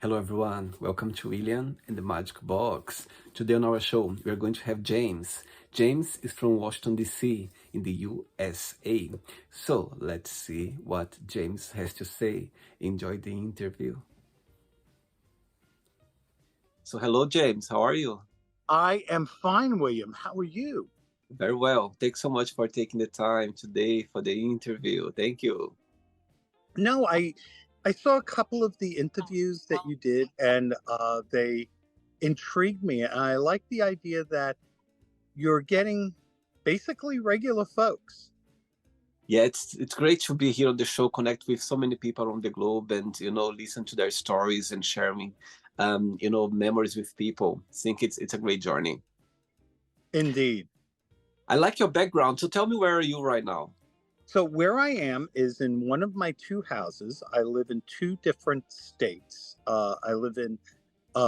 Hello everyone, welcome to William and the Magic Box. Today on our show, we are going to have James. James is from Washington DC in the USA. So let's see what James has to say. Enjoy the interview. So hello James, how are you? I am fine, William. How are you? Very well. Thanks so much for taking the time today for the interview. Thank you. No, I saw a couple of the interviews that you did, and they intrigued me. And I like the idea that you're getting basically regular folks. Yeah, it's great to be here on the show, connect with so many people around the globe, and listen to their stories and sharing, memories with people. I think it's a great journey. Indeed. I like your background. So tell me, where are you right now? So where I am is in one of my two houses. I live in two different states. I live in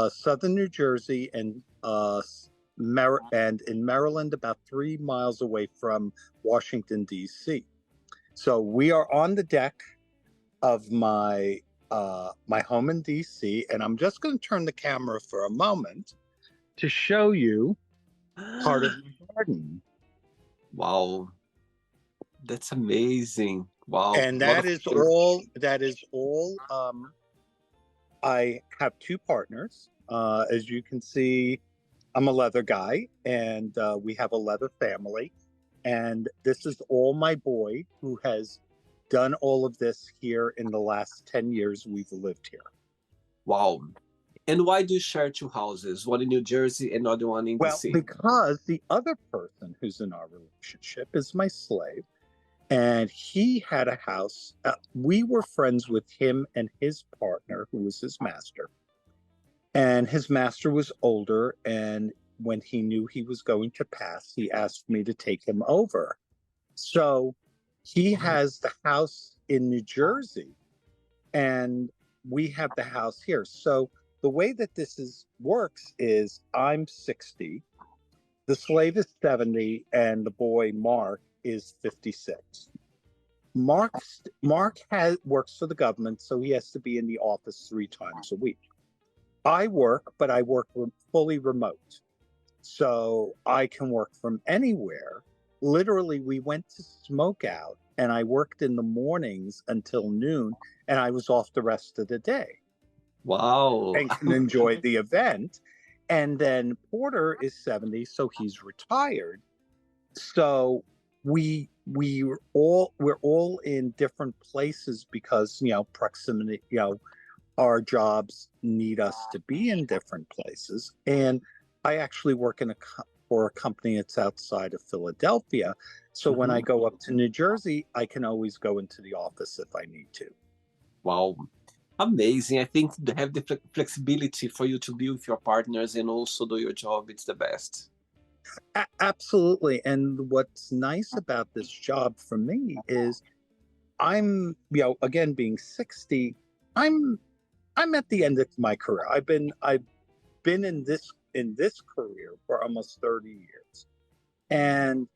southern New Jersey and in Maryland, about 3 miles away from Washington D.C. So we are on the deck of my home in DC, and I'm just going to turn the camera for a moment to show you part of the garden. Wow, that's amazing. Wow, And a lot that of is all. That is all. I have two partners. As you can see, I'm a leather guy, and we have a leather family. And this is all my boy who has done all of this here in the last 10 years we've lived here. wow. And why do you share two houses? One in New Jersey, and another one in Well, DC. because the other person who's in our relationship is my slave, and he had a house. We were friends with him and his partner, who was his master. And his master was older, and when he knew he was going to pass, he asked me to take him over. So he has the house in New Jersey, and we have the house here. So the way that this is works is I'm 60, the slave is 70, and the boy Mark is 56. Mark has works for the government, so he has to be in the office 3 times a week. I work, but I work fully remote, so I can work from anywhere. Literally, we went to smoke out, and I worked in the mornings until noon, and I was off the rest of the day Wow. and can enjoy the event. And then Porter is 70, so he's retired. So we're all in different places because proximity, our jobs need us to be in different places. And I actually work for a company that's outside of Philadelphia. So when I Mhm. go up to New Jersey, I can always go into the office if I need to. Wow. Amazing. I think to have the flexibility for you to be with your partners and also do your job, it's the best. Absolutely. And what's nice about this job for me is again, being 60, I'm I'm at the end of my career. I've been in this career for almost 30 years. And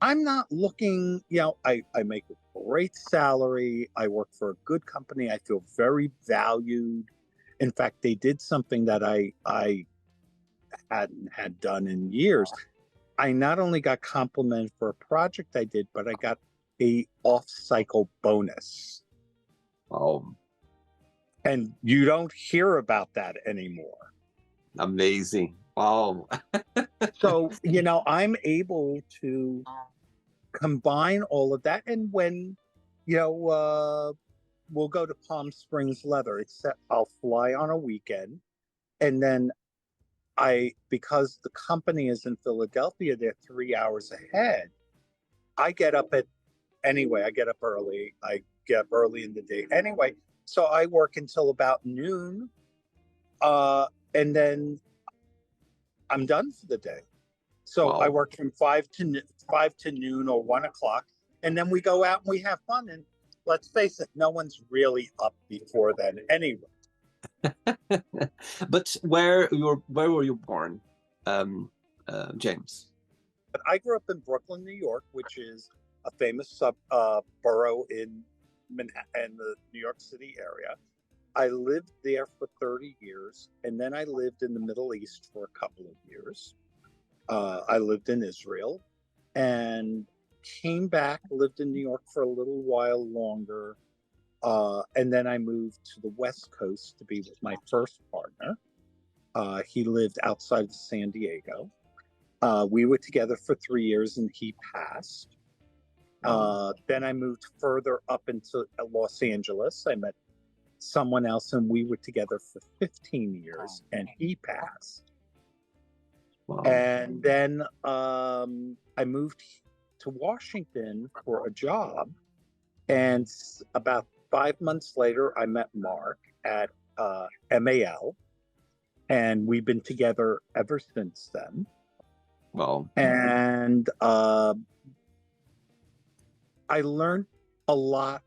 I'm not looking, I make a great salary. I work for a good company. I feel very valued. In fact, they did something that I hadn't had done in years. I not only got complimented for a project I did, but I got a off-cycle bonus. Wow. And you don't hear about that anymore. Amazing. Wow. So, I'm able to combine all of that. And when, you know, we'll go to Palm Springs Leather, I'll fly on a weekend. And then because the company is in Philadelphia, they're 3 hours ahead. I get up anyway, I get up early. I get up early in the day anyway. So I work until about noon. And then I'm done for the day. So I Wow. work from five to noon or 1 o'clock, and then we go out and we have fun. And let's face it, no one's really up before then anyway. But where were you born, um, James? But I grew up in Brooklyn, New York, which is a famous borough in Manhattan, in the New York City area. I lived there for 30 years, and then I lived in the Middle East for a couple of years. I lived in Israel and came back, lived in New York for a little while longer. And then I moved to the West Coast to be with my first partner. He lived outside of San Diego. We were together for 3 years and he passed. Then I moved further up into Los Angeles. I met someone else and we were together for 15 years and he passed. Wow. And then I moved to Washington for a job. And about 5 months later, I met Mark at MAL. And we've been together ever since then. Wow. And I learned a lot.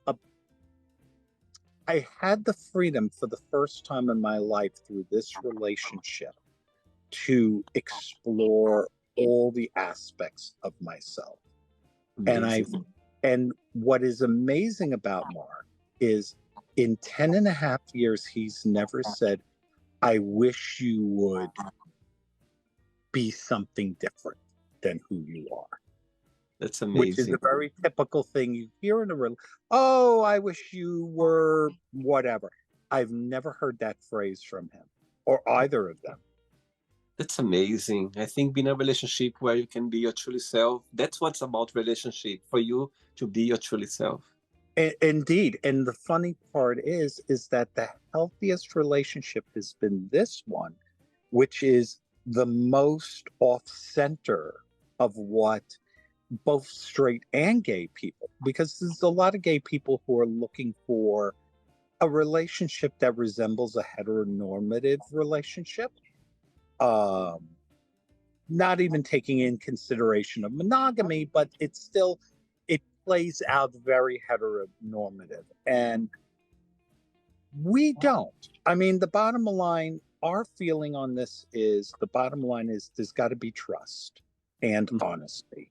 I had the freedom for the first time in my life through this relationship to explore all the aspects of myself. Amazing. And what is amazing about Mark is in 10 and a half years, he's never said, I wish you would be something different than who you are. That's Which is amazing. a very typical thing you hear in a real, oh, I wish you were whatever. I've never heard that phrase from him or either of them. That's amazing. I think being in a relationship where you can be your truly self, that's what's about relationship, for you to be your truly self. Indeed. And the funny part is that the healthiest relationship has been this one, which is the most off center of what both straight and gay people, because there's a lot of gay people who are looking for a relationship that resembles a heteronormative relationship. Not even taking in consideration of monogamy, but it plays out very heteronormative. And we don't. I mean, the bottom line, our feeling on this is there's got to be trust and honesty.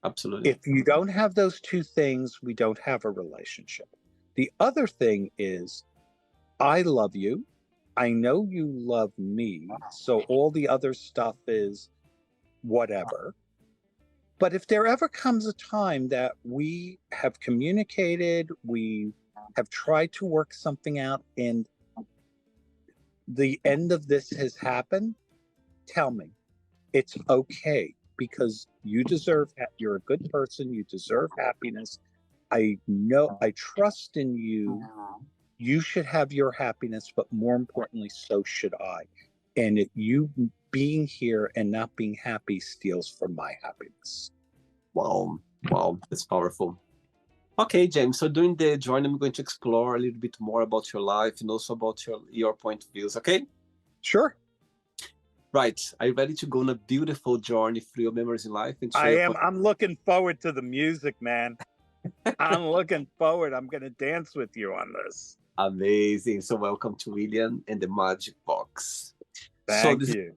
Absolutely. If you don't have those two things, we don't have a relationship. The other thing is, I love you. I know you love me. So all the other stuff is whatever. But if there ever comes a time that we have communicated, we have tried to work something out, and the end of this has happened, tell me. It's okay, because you're a good person, you deserve happiness. I know, I trust in you. You should have your happiness, but more importantly, so should I. And you being here and not being happy steals from my happiness. Wow. Wow. That's powerful. Okay, James. So during the journey, I'm going to explore a little bit more about your life and also about your point of views. Okay? Sure. Right. Are you ready to go on a beautiful journey through your memories in life? And I am. I'm looking forward to the music, man. I'm looking forward. I'm going to dance with you on this. Amazing. So welcome to William and the Magic Box. Thank you.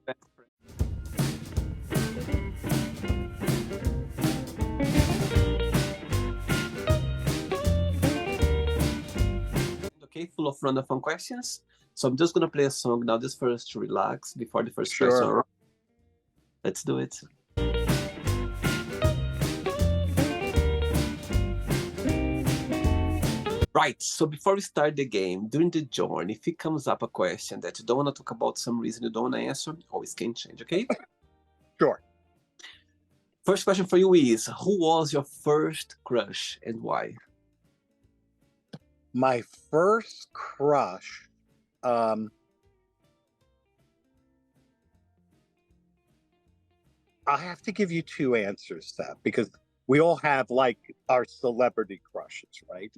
Okay, full of random fun questions. So I'm just gonna play a song now, just for us to relax before the first Sure. question. Let's do it. Right, so before we start the game, during the journey, if it comes up a question that you don't want to talk about, some reason you don't want to answer, always can change, okay? Sure. First question for you is, who was your first crush and why? My first crush, I have to give you two answers to that, because we all have like our celebrity crushes, right?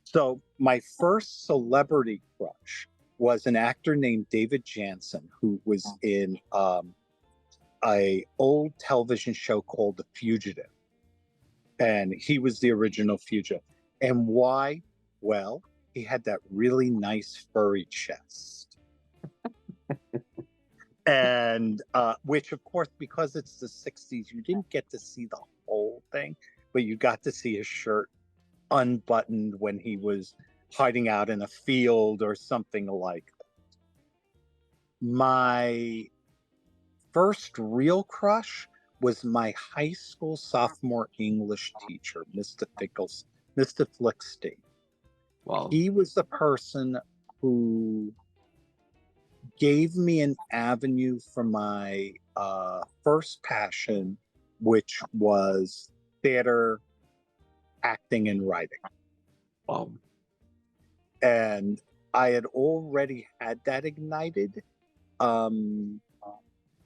So my first celebrity crush was an actor named David Janssen, who was in a old television show called The Fugitive. And he was the original fugitive. And why? Well, he had that really nice furry chest. And which, of course, because it's the 60s, you didn't get to see the whole thing, but you got to see his shirt unbuttoned when he was hiding out in a field or something like that. My first real crush was my high school sophomore English teacher, Mr. Flickstein. Wow. He was the person who gave me an avenue for my first passion, which was theater, acting, and writing. Wow. And I had already had that ignited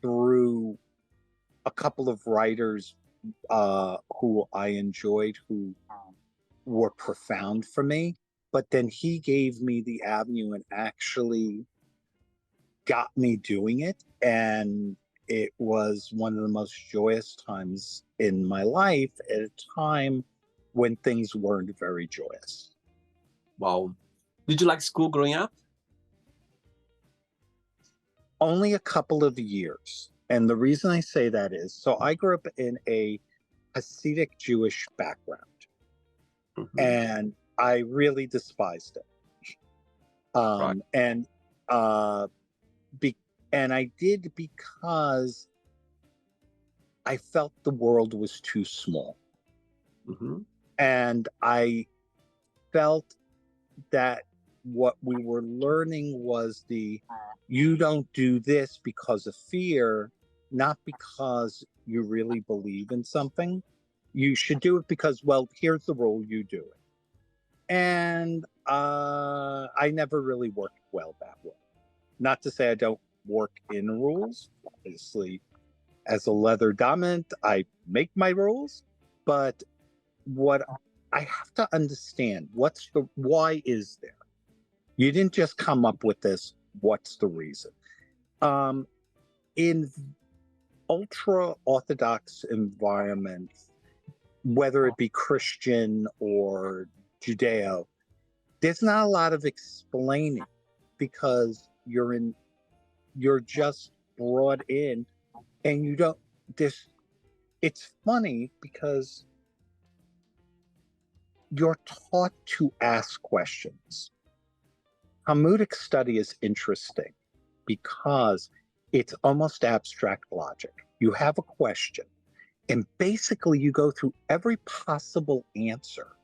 through a couple of writers who I enjoyed, who were profound for me. But then he gave me the avenue and actually got me doing it. And it was one of the most joyous times in my life at a time when things weren't very joyous. Wow. Did you like school growing up? Only a couple of years. And the reason I say that is, so I grew up in a Hasidic Jewish background, Mhm. and I really despised it. Right. And and I did because I felt the world was too small, Mhm. and I felt that what we were learning was you don't do this because of fear, not because you really believe in something. You should do it because, well, here's the rule, you do it. And I never really worked well that way. Not to say I don't work in rules. Obviously, as a leather dominant, I make my rules, but what I have to understand, why is there? You didn't just come up with this. What's the reason? In ultra orthodox environments, whether it be Christian or Judeo, there's not a lot of explaining because you're just brought in, and you don't this it's funny because you're taught to ask questions. Talmudic study is interesting because it's almost abstract logic. You have a question, and basically you go through every possible answer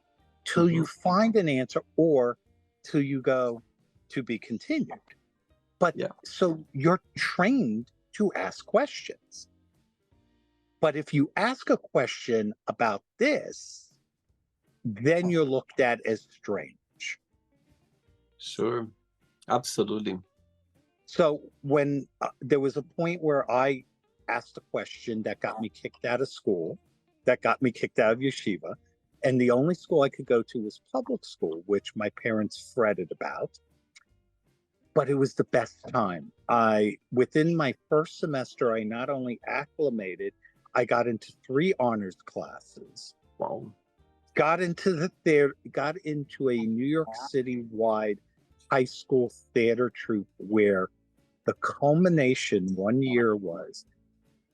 till you Mhm. find an answer, or till you go to be continued. But Yeah. so you're trained to ask questions. But if you ask a question about this, then you're looked at as strange. Sure. Absolutely. So when there was a point where I asked a question that got me kicked out of school, that got me kicked out of yeshiva, and the only school I could go to was public school, which my parents fretted about. But it was the best time. Within my first semester, I not only acclimated, I got into 3 honors classes, Wow. got into a New York City wide high school theater troupe where the culmination one year was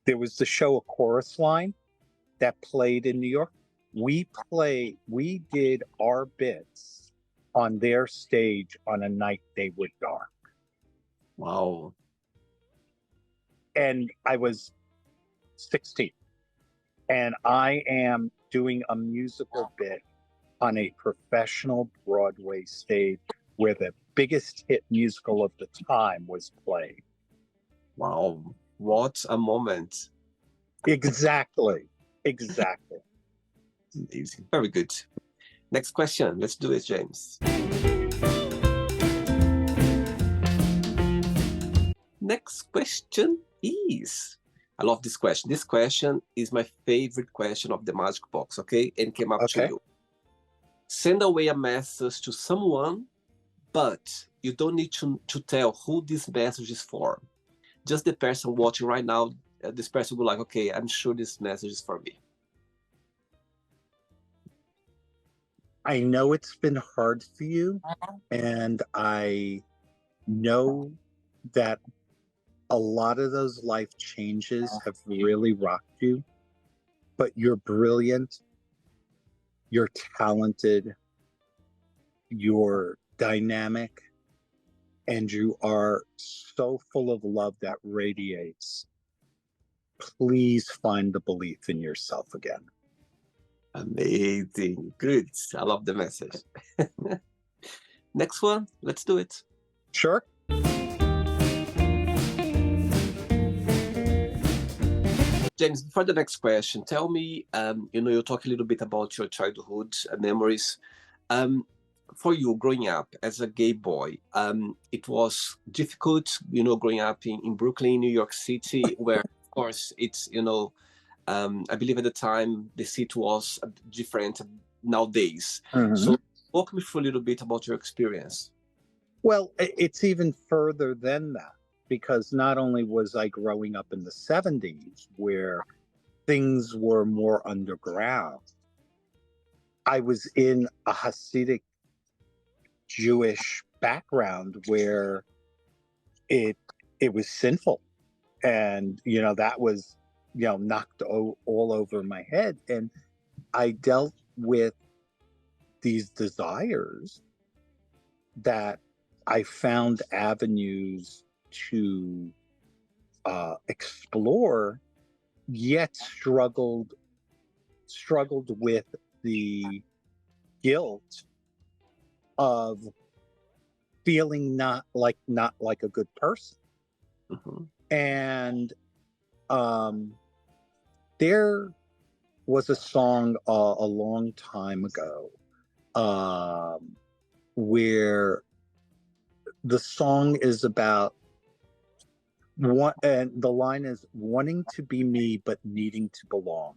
there was the show A Chorus Line that played in New York. We did our bits on their stage on a night they were dark. Wow. And I was 16, and I am doing a musical bit on a professional Broadway stage where the biggest hit musical of the time was played. Wow. What a moment. Exactly. Exactly. Amazing. Very good. Next question. Let's do it, James. Next question is, I love this question. This question is my favorite question of the Magic Box, okay? And came up to Okay. you. Send away a message to someone, but you don't need to tell who this message is for. Just the person watching right now, this person will like, okay, I'm sure this message is for me. I know it's been hard for you, and I know that a lot of those life changes have really rocked you, but you're brilliant, you're talented, you're dynamic, and you are so full of love that radiates. Please find the belief in yourself again. Amazing. Good. I love the message. Next one. Let's do it. Sure. James, for the next question, tell me, you talk a little bit about your childhood memories. For you, growing up as a gay boy, it was difficult, growing up in Brooklyn, New York City, where, of course, it's, I believe at the time the city was different nowadays. So walk me through a little bit about your experience. Well, it's even further than that, because not only was I growing up in the 70s where things were more underground, I was in a Hasidic Jewish background where it was sinful, and that was knocked all over my head, and I dealt with these desires that I found avenues to explore, yet struggled with the guilt of feeling not like a good person. And there was a song a long time ago where the song is about and the line is wanting to be me but needing to belong.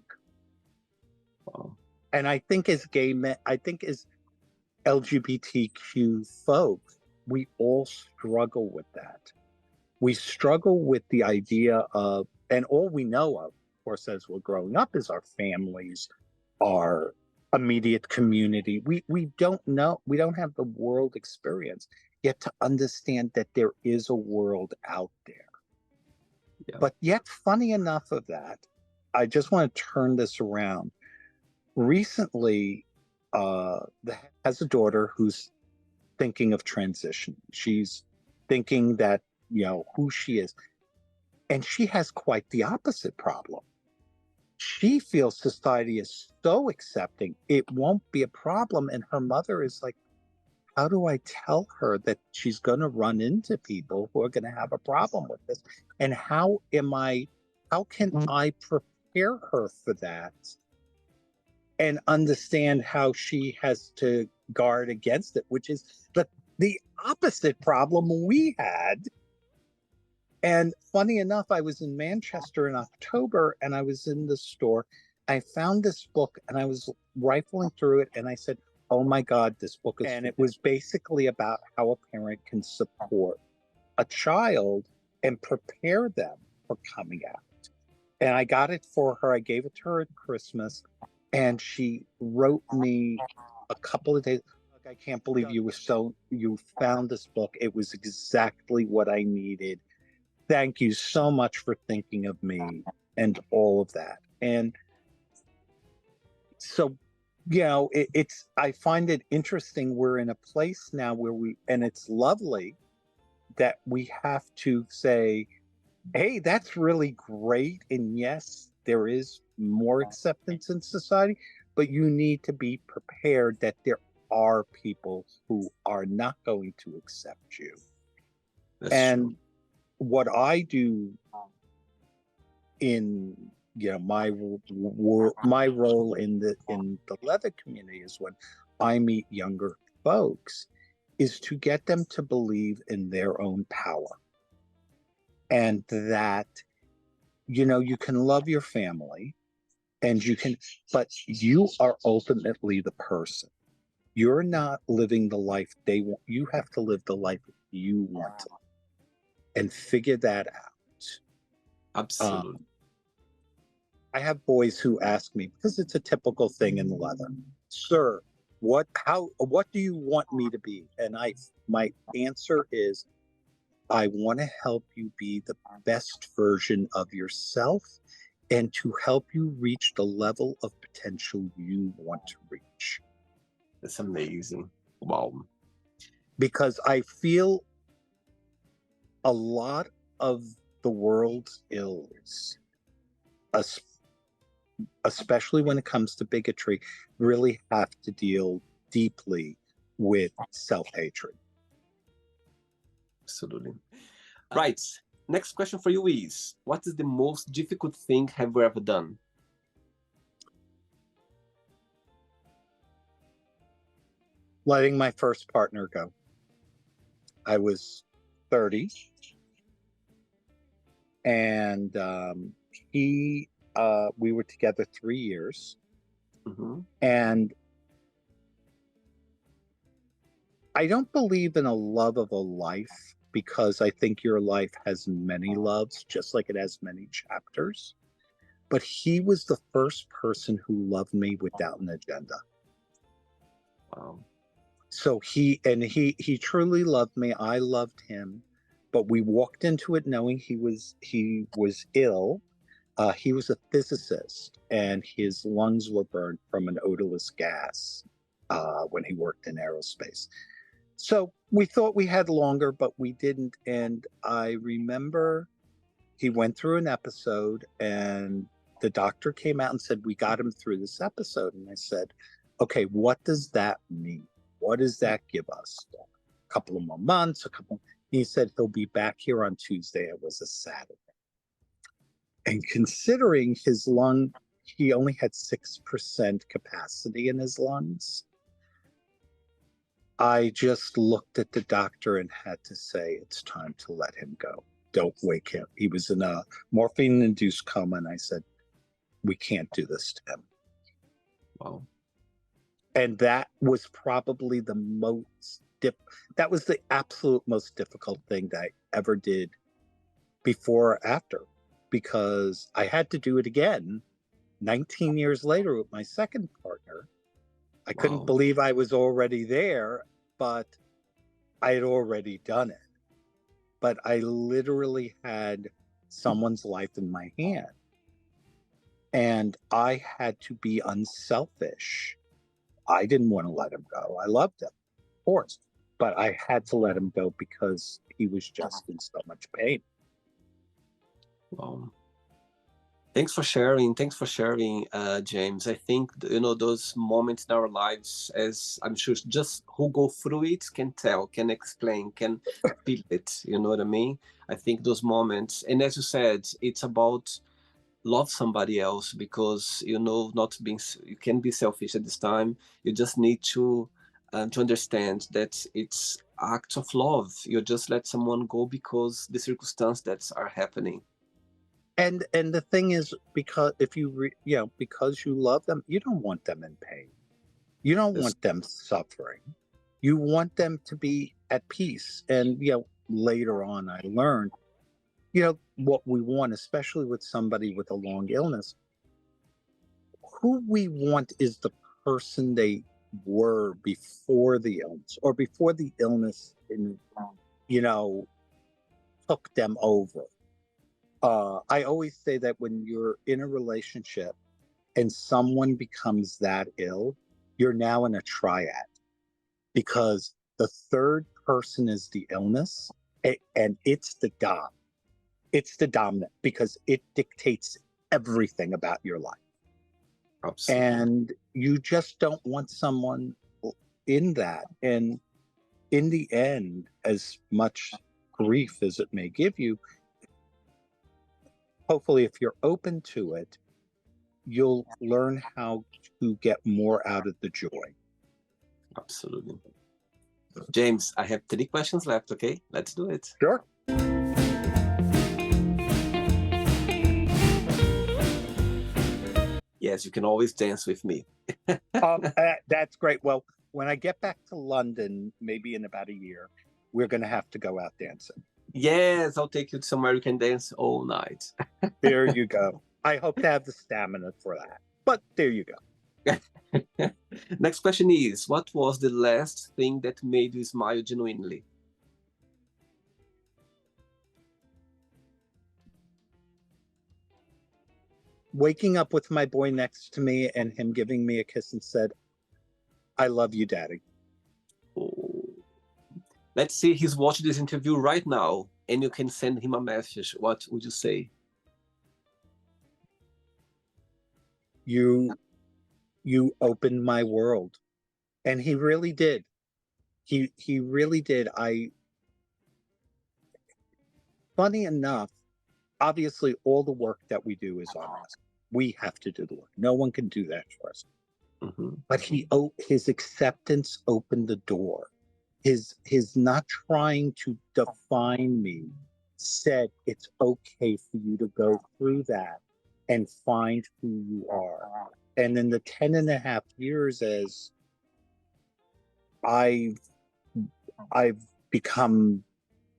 Wow. And I think as gay men, I think as LGBTQ folks, we all struggle with that. We struggle with the idea of, and all we know of course, as we're growing up, is our families, our immediate community. We don't know, we don't have the world experience yet to understand that there is a world out there. Yeah. But yet, funny enough of that, I just want to turn this around. Recently, has a daughter who's thinking of transition. She's thinking that, who she is. And she has quite the opposite problem. She feels society is so accepting, it won't be a problem. And her mother is like, how do I tell her that she's going to run into people who are going to have a problem with this? And how can I prepare her for that and understand how she has to guard against it, which is the opposite problem we had. And funny enough, I was in Manchester in October and I was in the store. I found this book and I was rifling through it and I said, oh my God, this book is, and it was basically about how a parent can support a child and prepare them for coming out. And I got it for her. I gave it to her at Christmas and she wrote me a couple of days. I can't believe you found this book. It was exactly what I needed. Thank you so much for thinking of me and all of that. And so, I find it interesting. We're in a place now where and it's lovely that we have to say, hey, that's really great. And yes, there is more acceptance in society, but you need to be prepared that there are people who are not going to accept you. That's true. What I do in my role in the leather community is when I meet younger folks is to get them to believe in their own power, and that you can love your family and but you are ultimately the person. You're not living the life they want. You have to live the life you want to live. And figure that out. Absolutely. I have boys who ask me, because it's a typical thing in leather, sir, what do you want me to be? And my answer is, I want to help you be the best version of yourself and to help you reach the level of potential you want to reach. That's amazing. Wow. because I feel a lot of the world's ills, es- especially when it comes to bigotry, really have to deal deeply with self-hatred. Absolutely. Right. Next question for you is, what is the most difficult thing have you ever done? Letting my first partner go. I was 30, and we were together 3 years, Mm-hmm. and I don't believe in a love of a life, because I think your life has many loves, just like it has many chapters. But he was the first person who loved me without an agenda. Wow. So he truly loved me. I loved him, but we walked into it knowing he was ill. He was a physicist, and his lungs were burned from an odorless gas when he worked in aerospace. So we thought we had longer, but we didn't. And I remember he went through an episode, and the doctor came out and said, "We got him through this episode." And I said, "Okay, what does that mean? What does that give us? A couple of more months, a couple." He said, "He'll be back here on Tuesday." It was a Saturday. And considering his lung, he only had 6% capacity in his lungs. I just looked at the doctor and had to say, "It's time to let him go. Don't wake him." He was in a morphine-induced coma, and I said, "We can't do this to him." Wow. And that was probably that was the absolute most difficult thing that I ever did, before or after, because I had to do it again 19 years later with my second partner. I couldn't Wow. believe I was already there, but I had already done it. But I literally had someone's life in my hand, and I had to be unselfish. I didn't want to let him go. I loved him, of course, but I had to let him go because he was just in so much pain. Wow. Thanks for sharing. Thanks for sharing, James. I think those moments in our lives, as I'm sure just who go through it can tell, can explain, can feel it. You know what I mean? I think those moments, and as you said, it's about love somebody else, because not being, you can be selfish at this time. You just need to understand that it's acts of love. You just let someone go because the circumstances that are happening. And the thing is, because if because you love them, you don't want them in pain. You don't That's want them suffering. You want them to be at peace. And later on, I learned, what we want, especially with somebody with a long illness, who we want is the person they were before the illness, or before the illness you know took them over. I always say that when you're in a relationship and someone becomes that ill, you're now in a triad, because the third person is the illness, and it's the dominant, because it dictates everything about your life. absolutely. And you just don't want someone in that. And in the end, as much grief as it may give you, hopefully, if you're open to it, you'll learn how to get more out of the joy. Absolutely. James, I have 3 questions left. Okay, let's do it. Sure. Yes, you can always dance with me. That's great. Well, when I get back to London, maybe in about a year, we're going to have to go out dancing. Yes, I'll take you to somewhere you can dance all night. There you go. I hope to have the stamina for that. But there you go. Next question is, what was the last thing that made you smile genuinely? Waking up with my boy next to me and him giving me a kiss and said, "I love you, Daddy." Let's say he's watching this interview right now and you can send him a message. What would you say? You opened my world. And he really did. He really did. Funny enough, obviously all the work that we do is on us. We have to do the work. No one can do that for us. Mhm. But his acceptance opened the door. His not trying to define me said it's okay for you to go through that and find who you are. And in the 10.5 years as I've I've become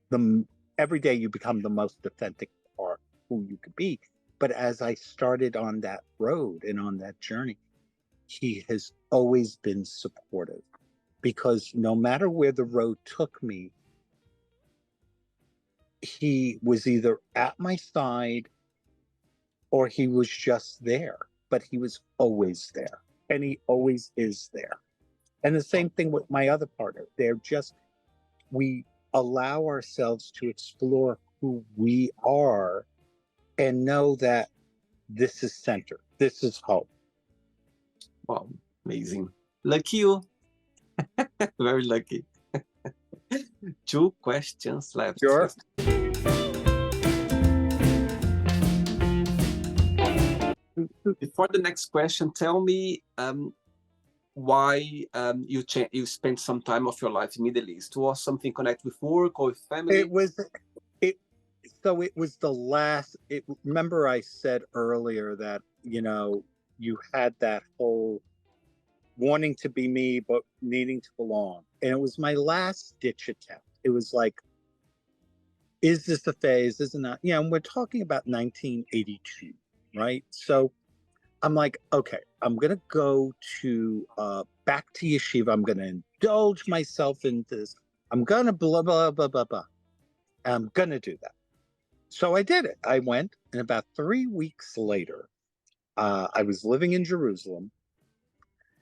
the every day you become the most authentic part who you could be. But as I started on that road and on that journey, he has always been supportive because no matter where the road took me, he was either at my side or he was just there, but he was always there and he always is there. And the same thing with my other partner. We allow ourselves to explore who we are and know that this is center, this is home. Wow, amazing. Lucky you. Very lucky. Two questions left. Sure. Before the next question, tell me why you spent some time of your life in Middle East. Was something connected with work or with family? It was the last. Remember, I said earlier that you had that whole wanting to be me but needing to belong, and it was my last ditch attempt. It was like, is this a phase? Is it not? Yeah, and we're talking about 1982, right? So I'm like, okay, I'm gonna go to back to yeshiva. I'm gonna indulge myself in this. I'm gonna blah blah blah blah blah. I'm gonna do that. So I did it. I went, and about 3 weeks later, I was living in Jerusalem.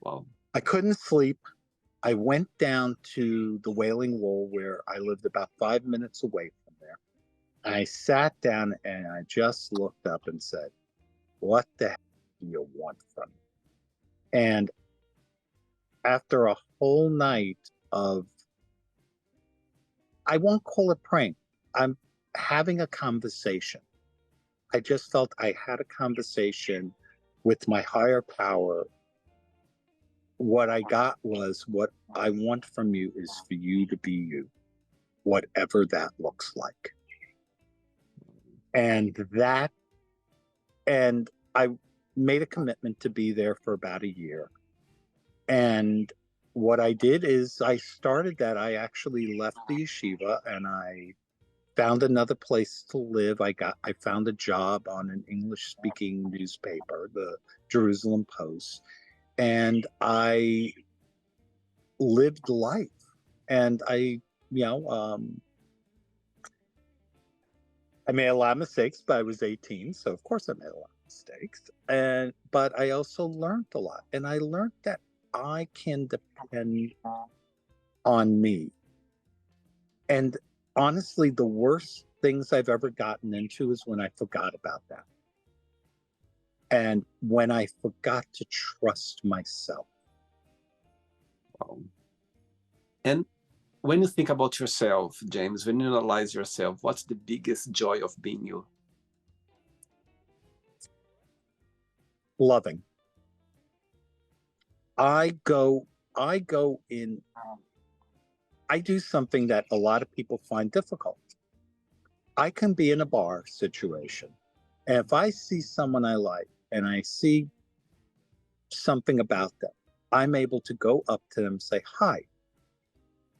Wow. I couldn't sleep. I went down to the Wailing Wall where I lived about 5 minutes away from there. I sat down and I just looked up and said, what the heck do you want from me? And after a whole night of, I won't call it praying, I'm having a conversation. I just felt I had a conversation with my higher power. What I got was, what I want from you is for you to be you, whatever that looks like. And I made a commitment to be there for about a year. And what I did is I started that. I actually left the yeshiva and I found another place to live. I found a job on an English speaking newspaper, the Jerusalem Post, and I lived life. And I made a lot of mistakes, but I was 18, so of course I made a lot of mistakes. But I also learned a lot, and I learned that I can depend on me. And honestly, the worst things I've ever gotten into is when I forgot about that. And when I forgot to trust myself. Wow. And when you think about yourself, James, when you analyze yourself, what's the biggest joy of being you? Loving. I do something that a lot of people find difficult. I can be in a bar situation, and if I see someone I like and I see something about them, I'm able to go up to them and say, hi,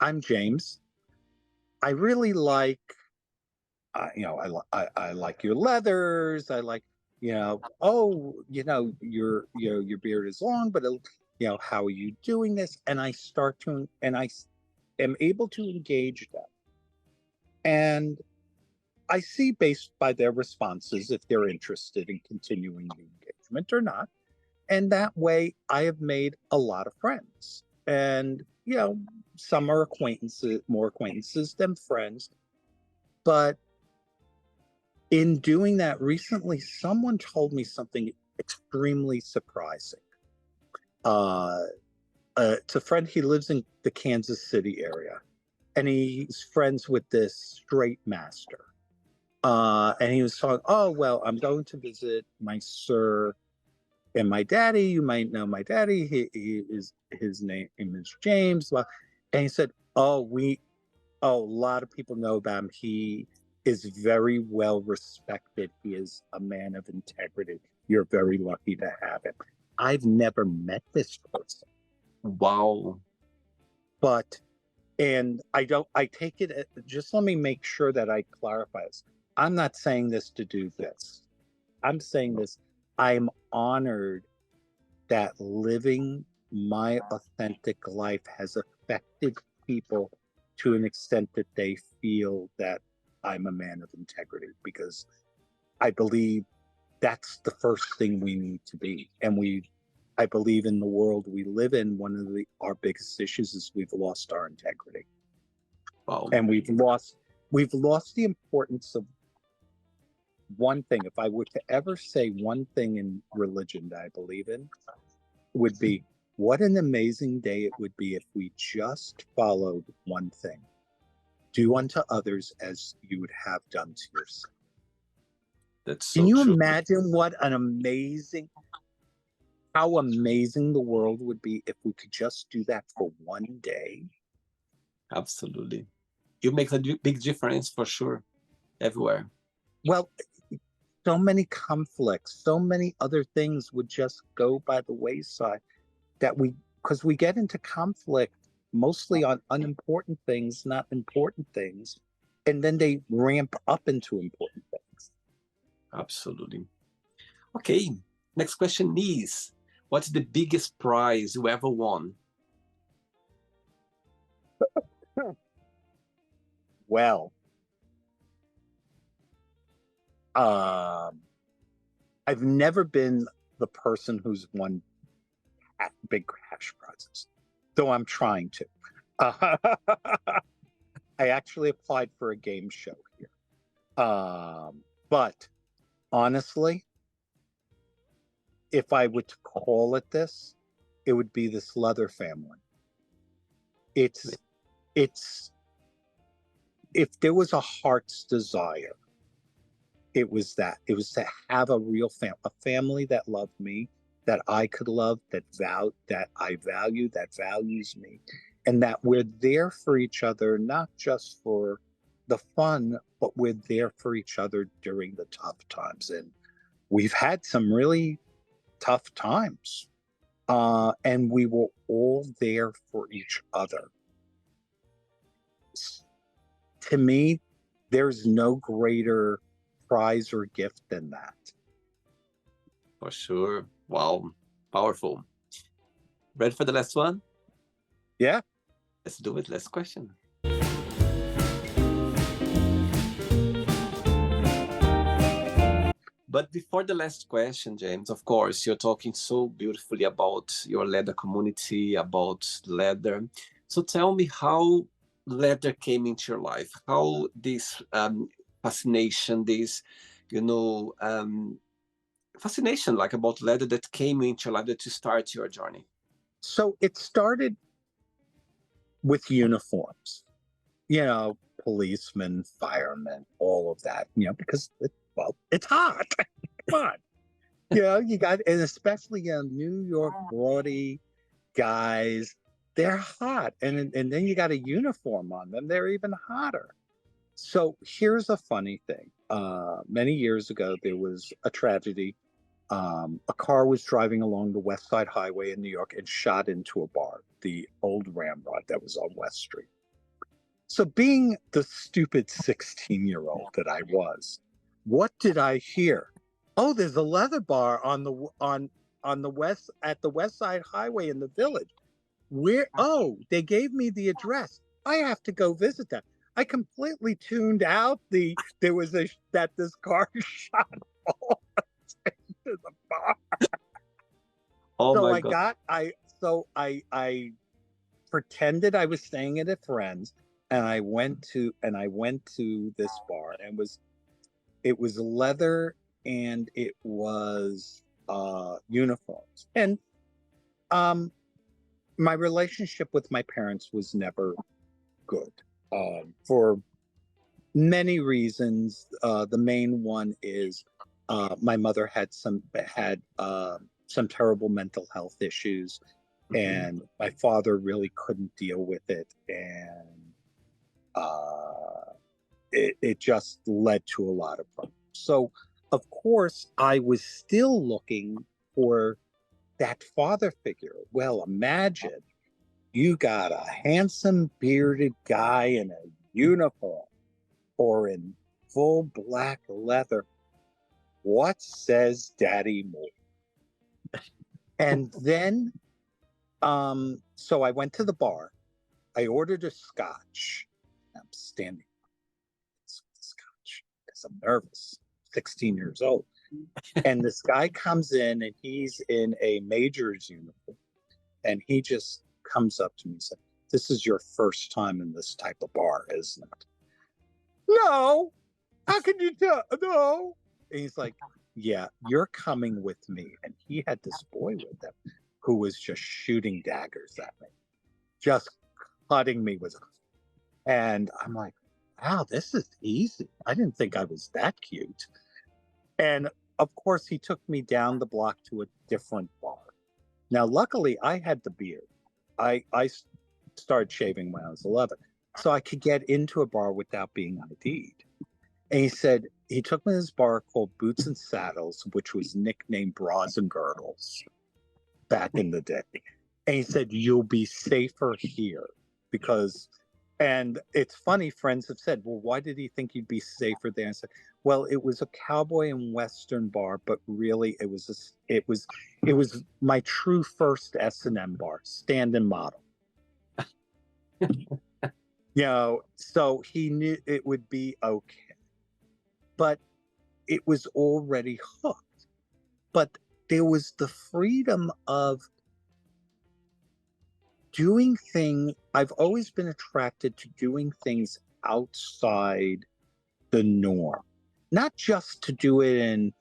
I'm James. I really like, I like your leathers. I like, your beard is long, but how are you doing this? And I am able to engage them. And I see, based by their responses, if they're interested in continuing the engagement or not. And that way I have made a lot of friends. And, you know, some are acquaintances, more acquaintances than friends. But in doing that recently, someone told me something extremely surprising. Uh, it's a friend, he lives in the Kansas City area, and he's friends with this straight master. And he was talking, oh, well, I'm going to visit my sir and my daddy. You might know my daddy. His name is James. Well, and he said, a lot of people know about him. He is very well respected. He is a man of integrity. You're very lucky to have him. I've never met this person, Wow. but and I take it, just let me make sure that I clarify this. I'm not saying this to do this. I'm saying this, I'm honored that living my authentic life has affected people to an extent that they feel that I'm a man of integrity, because I believe that's the first thing we need to be. And I believe in the world we live in, one of our biggest issues is we've lost our integrity. Wow. And we've lost the importance of one thing. If I were to ever say one thing in religion that I believe in, would be, what an amazing day it would be if we just followed one thing: do unto others as you would have done to yourself. That's Can so you true. imagine how amazing the world would be if we could just do that for one day? Absolutely. You make a big difference for sure, everywhere. Well, so many conflicts, so many other things would just go by the wayside, because we get into conflict mostly on unimportant things, not important things, and then they ramp up into important things. Absolutely. Okay, next question is, what's the biggest prize you ever won? Well, I've never been the person who's won big cash prizes, though I'm trying to. I actually applied for a game show here. But honestly, if I were to call it this, it would be this leather family. It's if there was a heart's desire, it was that. It was to have a real a family that loved me, that I could love, that I value, that values me, and that we're there for each other, not just for the fun, but we're there for each other during the tough times. And we've had some really tough times, and we were all there for each other. To me, there's no greater prize or gift than that. For sure. Wow, powerful. Ready for the last one? Yeah. Let's do it. Last question. But before the last question, James, of course, you're talking so beautifully about your leather community, about leather. So tell me how leather came into your life, how this fascination, this, fascination like about leather that came into your life to start your journey. So it started with uniforms, policemen, firemen, all of that, because it's hot. Come on. You got, and especially New York Broady guys, they're hot. And then you got a uniform on them, they're even hotter. So here's a funny thing. Many years ago, there was a tragedy. A car was driving along the West Side Highway in New York and shot into a bar, the old Ramrod that was on West Street. So being the stupid 16-year-old that I was, what did I hear? Oh, there's a leather bar on the West Side Highway in the Village. Where? Oh, they gave me the address. I have to go visit that. I completely tuned out that this car shot all into the bar. Oh So my God. I pretended I was staying at a friend's, and I went to this bar, and it was leather, and it was uniforms. And my relationship with my parents was never good, for many reasons. The main one is my mother had some terrible mental health issues, Mhm. and my father really couldn't deal with it, and uh, it just led to a lot of problems. So, of course, I was still looking for that father figure. Well, imagine you got a handsome bearded guy in a uniform or in full black leather. What says Daddy Moore? And then, so I went to the bar. I ordered a scotch. I'm standing scotch because I'm nervous. 16 years old. And this guy comes in and he's in a major's uniform. And he just comes up to me and said, "This is your first time in this type of bar, isn't it?" No. How can you tell? No. And he's like, "Yeah, you're coming with me." And he had this boy with him who was just shooting daggers at me, just cutting me with. And I'm like, wow, this is easy. I didn't think I was that cute. And of course, he took me down the block to a different bar. Now, luckily, I had the beard. I started shaving when I was 11, so I could get into a bar without being ID'd. And he took me to this bar called Boots and Saddles, which was nicknamed Bras and Girdles back in the day. And he said, "You'll be safer here because," and it's funny, friends have said, "Well, why did he think you'd be safer there?" And I said, "Well, it was a cowboy and western bar, but really it was my true first S&M bar, stand and model." So he knew it would be okay, but it was already hooked. But there was the freedom of doing things. I've always been attracted to doing things outside the norm, not just to do it and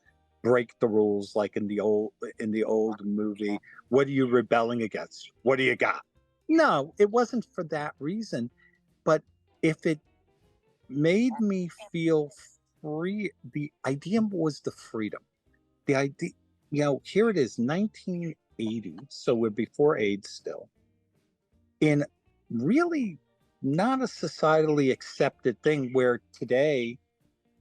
break the rules like in the old movie. What are you rebelling against? What do you got? No, it wasn't for that reason. But if it made me feel free, the idea was the freedom. The idea, here it is, 1980, so we're before AIDS still, in really not a societally accepted thing where today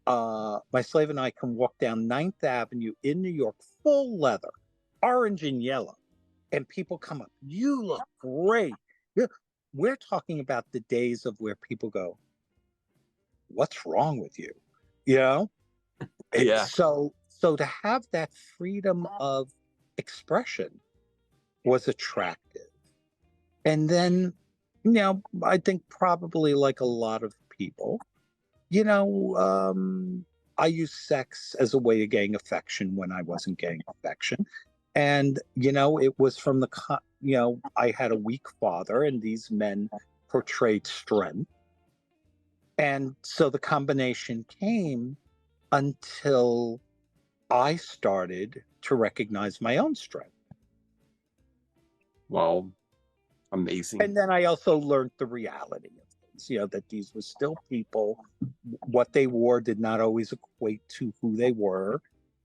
my slave and I can walk down Ninth Avenue in New York, full leather, orange and yellow, and people come up, "You look great." Yeah. We're talking about the days of where people go, "What's wrong with you?" You know? Yeah. So to have that freedom of expression was attractive. And then, I think probably like a lot of people, you know, I used sex as a way of getting affection when I wasn't getting affection. And, it was from I had a weak father, and these men portrayed strength. And so the combination came until I started to recognize my own strength. Wow. Amazing. And then I also learned the reality of things, that these were still people. What they wore did not always equate to who they were,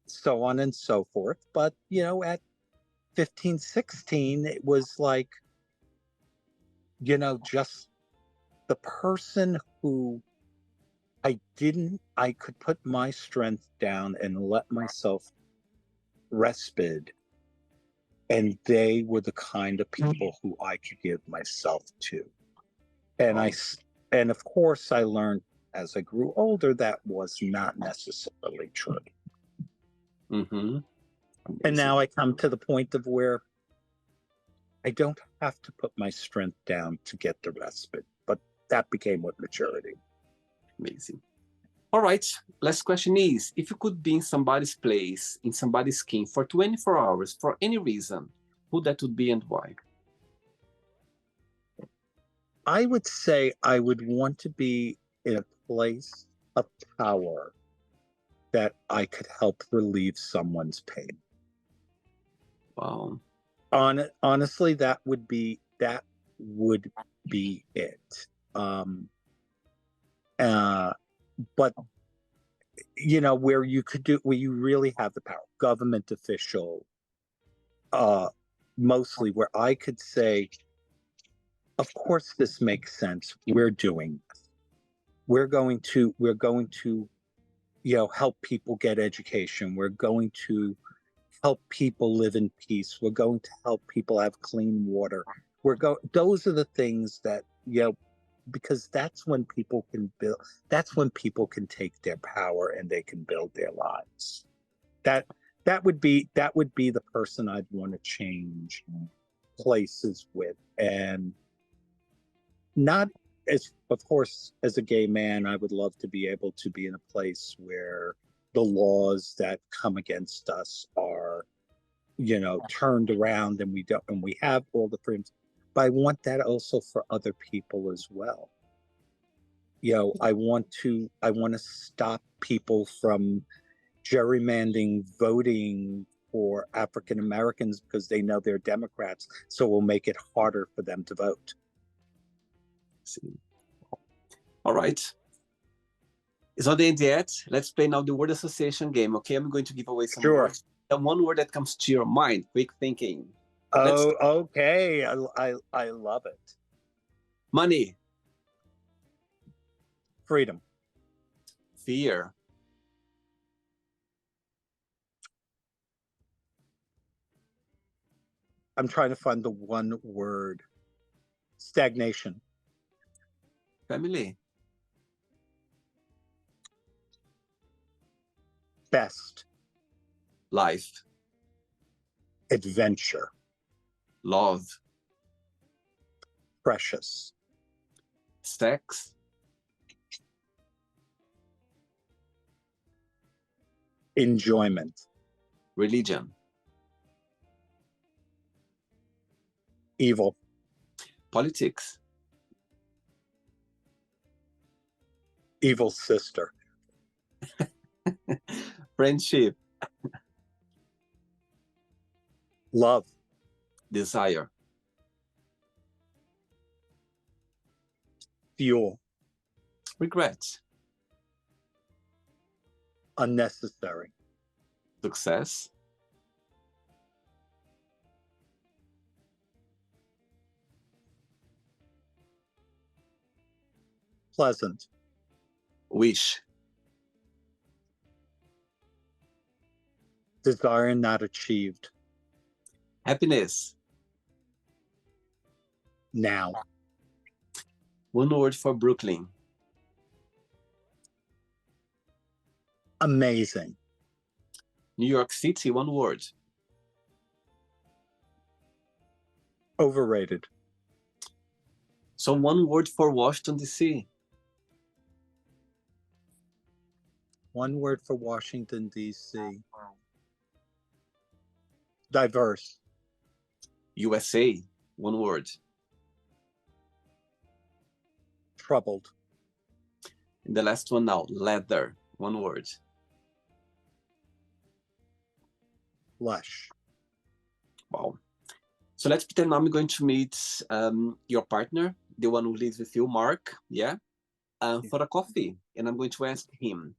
so on and so forth. But, at 15, 16, it was like, just the person who I could put my strength down and let myself respite. And they were the kind of people who I could give myself to. And Wow. and of course I learned as I grew older that was not necessarily true. Mm-hmm. And Amazing. now I come to the point of where I don't have to put my strength down to get the respite. But that became what maturity. Amazing. All right. Last question is, if you could be in somebody's place, in somebody's skin for 24 hours for any reason, who that would be and why? I would say I would want to be in a place of power that I could help relieve someone's pain. Wow. Honestly, that would be it. Um, uh, but where you really have the power, government official, uh, mostly where I could say, of course, this makes sense. We're doing this. We're going to help people get education. We're going to help people live in peace. We're going to help people have clean water. Those are the things that, because that's when people can take their power and they can build their lives. That that would be the person I'd want to change places with. And not as of course, as a gay man, I would love to be able to be in a place where the laws that come against us are, turned around, and we have all the freedoms. But I want that also for other people as well. I want to stop people from gerrymandering voting for African Americans because they know they're Democrats, so we'll make it harder for them to vote. See. All right. It's not the end yet. Let's play now the word association game. Okay, I'm going to give away some Sure. words. The one word that comes to your mind. Quick thinking. Oh, okay. I love it. Money. Freedom. Fear. I'm trying to find the one word. Stagnation. Family. Best. Life. Adventure. Love. Precious. Sex. Enjoyment. Religion. Evil. Politics. Evil sister. Friendship. Love. Desire. Fuel. Regret. Unnecessary. Success. Pleasant. Wish. Desire not achieved. Happiness. Now. One word for Brooklyn. Amazing. New York City, one word. Overrated. So one word for Washington, D.C. One word for Washington, D.C. Diverse. USA, one word. Troubled. And the last one now, leather, one word. Lush. Wow. So let's pretend now I'm going to meet your partner, the one who lives with you, Mark, yeah, for a coffee. And I'm going to ask him,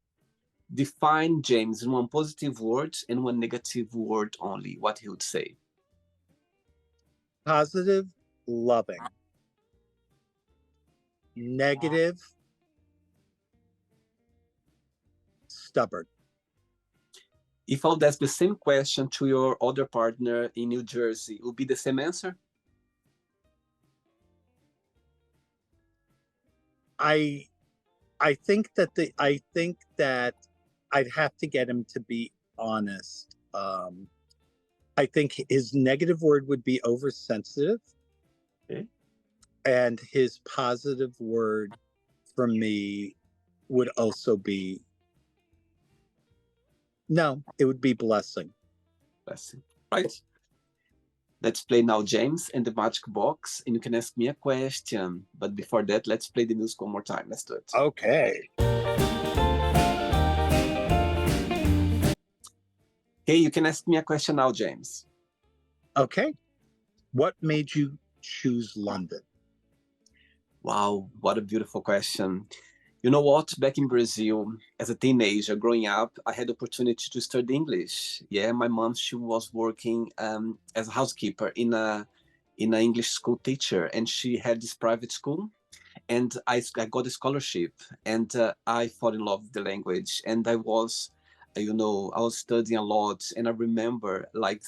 define James in one positive word and one negative word only, what he would say. Positive, loving. Negative, stubborn. If I would ask the same question to your other partner in New Jersey, it would be the same answer? I think that I'd have to get him to be honest. I think his negative word would be oversensitive. Okay. And his positive word for me would also be, no, it would be blessing. Blessing. Right. Let's play now James and the Magic Box, and you can ask me a question. But before that, let's play the music one more time. Let's do it. Okay. Okay, you can ask me a question now, James. Okay. What made you choose London? Wow, what a beautiful question. You know what? Back in Brazil, as a teenager growing up, I had the opportunity to study English. Yeah, my mom, she was working as a housekeeper in an English school teacher, and she had this private school. And I got a scholarship, and I fall in love with the language. And I was, I was studying a lot, and I remember like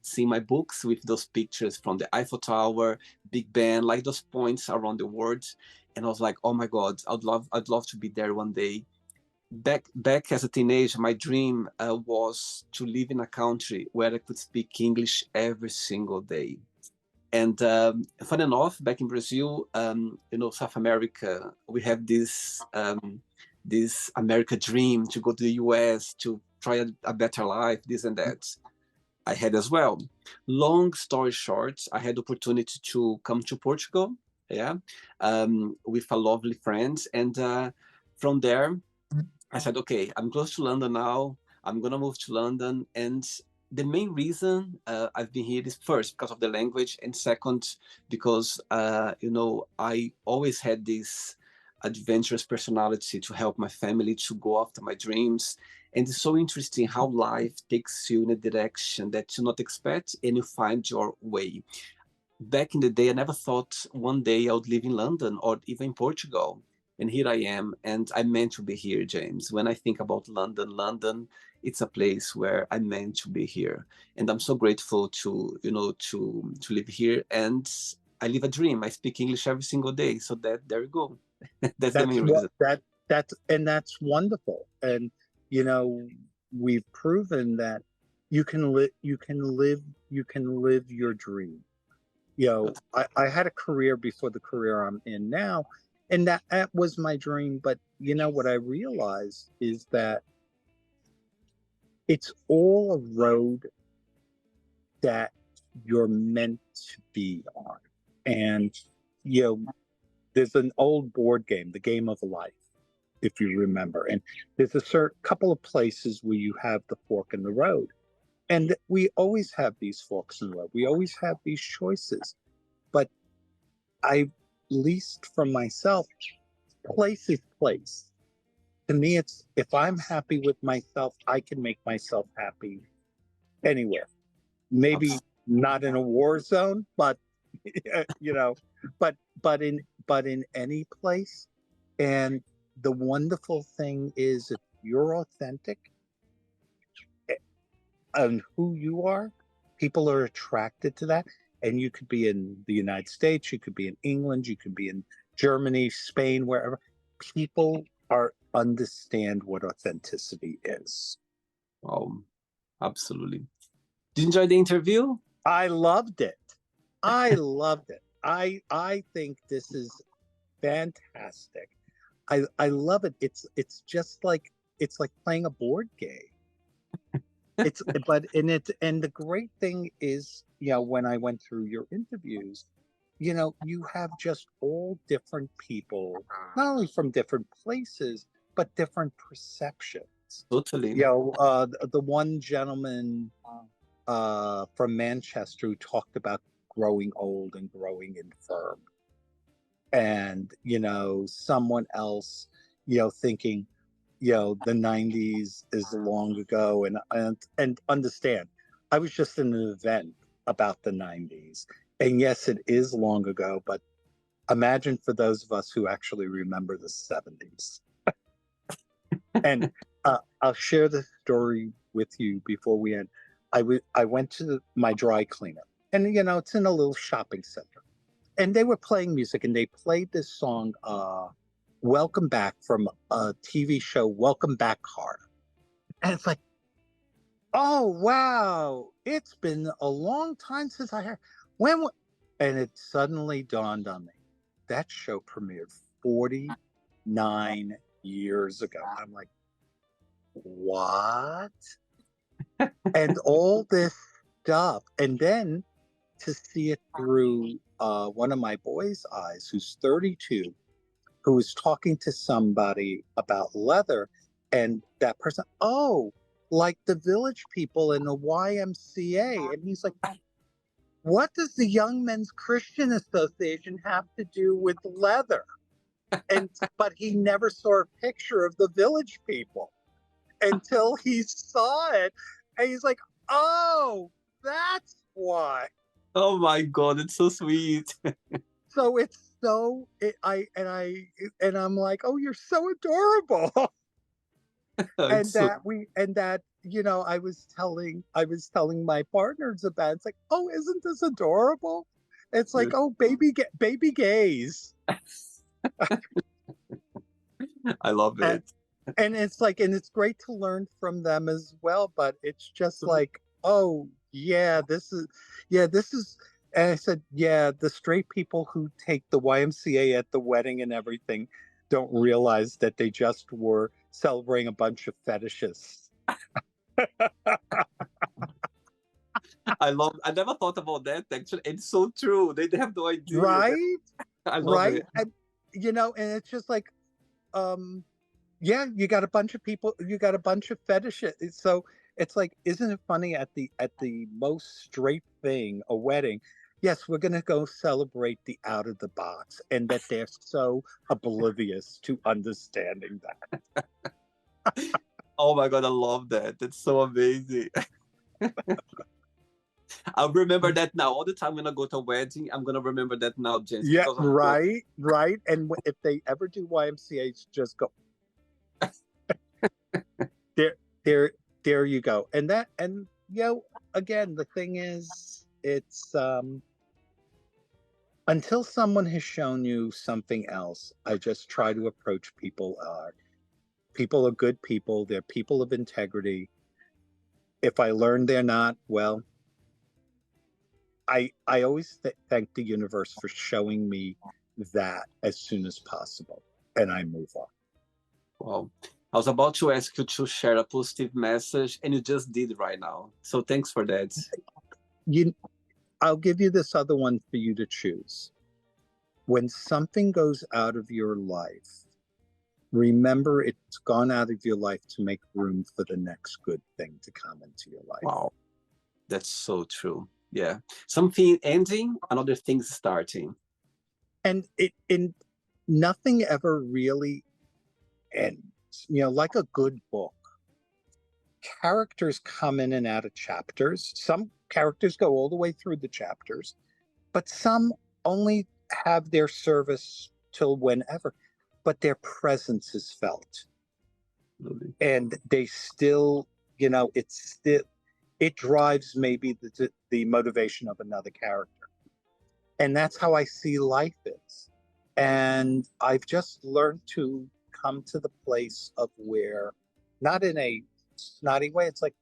seeing my books with those pictures from the Eiffel Tower, Big Ben, like those points around the world. And I was like, oh my God, I'd love to be there one day. Back as a teenager, my dream was to live in a country where I could speak English every single day. And fun enough, back in Brazil, South America, we have this America dream to go to the US to try a better life, this and that. I had as well. Long story short, I had the opportunity to come to Portugal, yeah, with a lovely friend, and from there, I said, okay, I'm close to London now. I'm gonna move to London, and the main reason I've been here is first because of the language, and second because I always had this adventurous personality to help my family to go after my dreams. And it's so interesting how life takes you in a direction that you not expect, and you find your way. Back in the day, I never thought one day I would live in London or even in Portugal. And here I am, and I'm meant to be here, James. When I think about London, it's a place where I'm meant to be here. And I'm so grateful to live here. And I live a dream. I speak English every single day. So there you go. That's the That's main what reason. that's wonderful. And you know, we've proven that you can live your dream. I had a career before the career I'm in now, and that was my dream. But you know what I realized is that it's all a road that you're meant to be on. And you know, there's an old board game, the game of life, if you remember. And there's a certain couple of places where you have the fork in the road. And we always have these forks in the road. We always have these choices. But I, least from myself, place is place. To me, it's if I'm happy with myself, I can make myself happy anywhere. Maybe not in a war zone, but you know, but in any place. And the wonderful thing is, if you're authentic and who you are, people are attracted to that. And you could be in the United States, you could be in England, you could be in Germany, Spain, wherever. People are understand what authenticity is. Wow, absolutely. Did you enjoy the interview? I loved it. I loved it. I think this is fantastic. I love it. It's just like it's like playing a board game. It's but and the great thing is, when I went through your interviews, you have just all different people, not only from different places, but different perceptions. Totally. The one gentleman from Manchester who talked about growing old and growing infirm. And, someone else, thinking, the 90s is long ago. And understand, I was just in an event about the 90s. And yes, it is long ago, but imagine for those of us who actually remember the 70s. And I'll share the story with you before we end. I went to my dry cleaner, and it's in a little shopping center, and they were playing music, and they played this song, "Welcome Back" from a TV show, Welcome Back, Carter. And it's like, oh wow, it's been a long time since I heard when, and it suddenly dawned on me that show premiered 49 years ago. I'm like, what? And all this stuff. And then to see it through one of my boys' eyes, who's 32, who was talking to somebody about leather, and that person, oh, like the village people in the YMCA. And he's like, what does the Young Men's Christian Association have to do with leather? And but he never saw a picture of the village people until he saw it. And he's like, oh, that's why. Oh my God, it's so sweet. So it's so I'm like, oh, you're so adorable. It's so I was telling my partners about it. It's like, oh, isn't this adorable? It's like, good. oh, baby gays. I love And, it. and it's like, and it's great to learn from them as well, but it's just like, oh yeah, this is and I said, yeah, the straight people who take the YMCA at the wedding and everything don't realize that they just were celebrating a bunch of fetishists. I never thought about that actually. It's so true. They have no idea. Right? I love Right? it. And it's just like, yeah, you got a bunch of people, you got a bunch of fetishists. So it's like, isn't it funny at the most straight thing, a wedding? Yes, we're gonna go celebrate the out of the box, and that they're so oblivious to understanding that. Oh my God, I love that. That's so amazing. I'll remember that now. All the time when I go to a wedding, I'm gonna remember that now, James. Yeah, Because of right. And if they ever do YMCA, just go. There you go. And again, the thing is, it's until someone has shown you something else, I just try to approach people. People are good people. They're people of integrity. If I learn they're not, well, I always thank the universe for showing me that as soon as possible, and I move on. Wow. I was about to ask you to share a positive message, and you just did right now. So thanks for that. I'll give you this other one for you to choose. When something goes out of your life, remember it's gone out of your life to make room for the next good thing to come into your life. Wow. That's so true. Yeah. Something ending, another thing starting. And nothing ever really ends. Like a good book, characters come in and out of chapters. Some characters go all the way through the chapters, but some only have their service till whenever, but their presence is felt. Really. And they still, it drives maybe the motivation of another character. And that's how I see life is. And I've just learned to come to the place of where, not in a snotty way, it's like,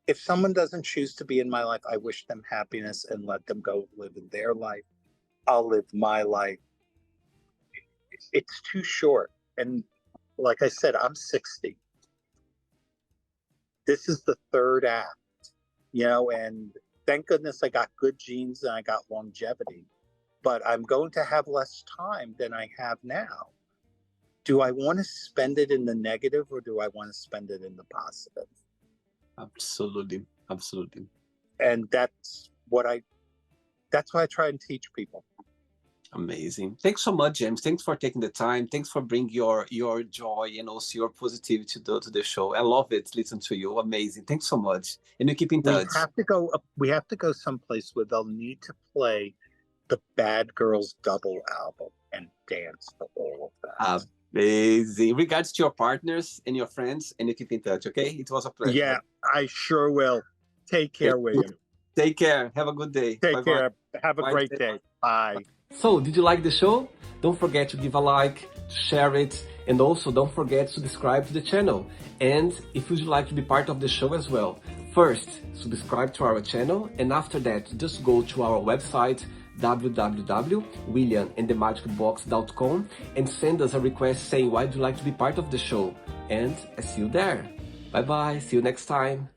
if someone doesn't choose to be in my life, I wish them happiness and let them go live in their life. I'll live my life. It's too short. And like I said, I'm 60. This is the third act, and thank goodness I got good genes and I got longevity, but I'm going to have less time than I have now. Do I want to spend it in the negative, or do I want to spend it in the positive? Absolutely. And that's what I try and teach people. Amazing. Thanks so much, James. Thanks for taking the time. Thanks for bringing your joy and also your positivity to the show. I love it. Listen to you. Amazing. Thanks so much. And you keep in touch. We have to go someplace where they'll need to play the Bad Girls Double album and dance for all of that. Amazing. Regards to your partners and your friends, and you keep in touch, okay? It was a pleasure. Yeah, I sure will. Take care, William. Take care. Have a good day. Take care. Have a great day. Bye. So, did you like the show? Don't forget to give a like, share it, and also don't forget to subscribe to the channel. And if you'd like to be part of the show as well, first, subscribe to our channel, and after that, just go to our website, www.williamandthemagicbox.com, and send us a request saying why you'd like to be part of the show. And I see you there. Bye bye. See you next time.